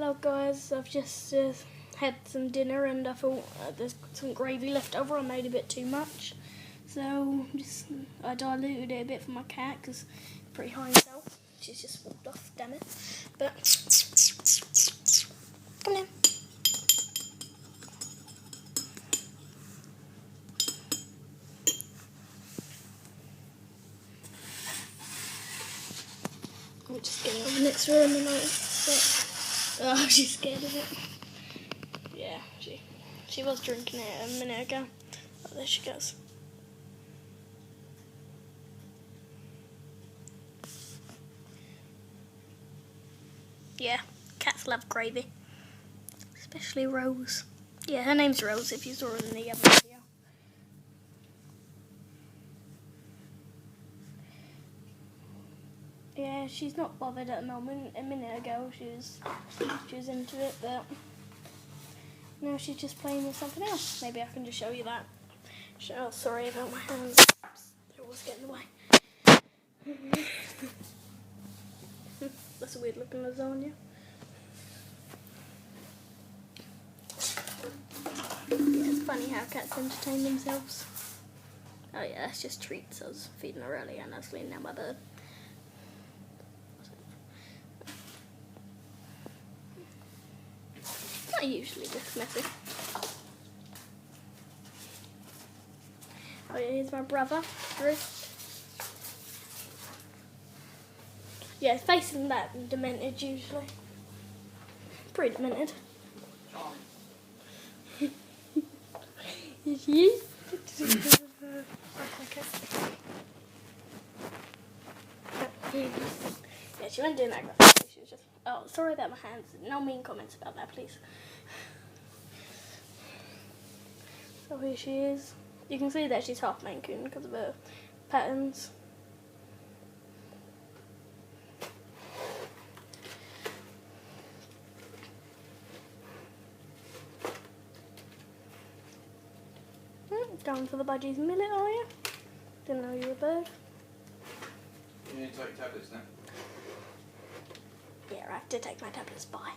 Well, guys, I've just had some dinner and I thought there's some gravy left over. I made a bit too much, so I diluted it a bit for my cat because it's pretty high in salt. She's just walked off, damn it. But come in. I'm just getting on the next room and oh, she's scared of it. Yeah, she was drinking it a minute ago. Oh, there she goes. Yeah, cats love gravy, especially Rose. Yeah, her name's Rose if you saw her in the other video. Yeah, she's not bothered at the moment. A minute ago she was into it, but now she's just playing with something else. Maybe I can just show you that. Oh, sorry about my hands. They're always getting in the way. That's a weird looking lasagna. Yeah, it's funny how cats entertain themselves. Oh yeah, that's just treats. I was feeding her earlier and I was laying down my bed. Not usually this messy. Oh yeah, here's my brother, Drew. Yeah, it's facing that demented usually. Pretty demented. Is he? Yeah, she wasn't doing that great. She was just, oh, sorry about my hands. No mean comments about that, please. So here she is. You can see that she's half Maine Coon because of her patterns. Going for the budgies millet, are you? Didn't know you were a bird. You need to take tablets now? Yeah, I have to take my tablets. Bye.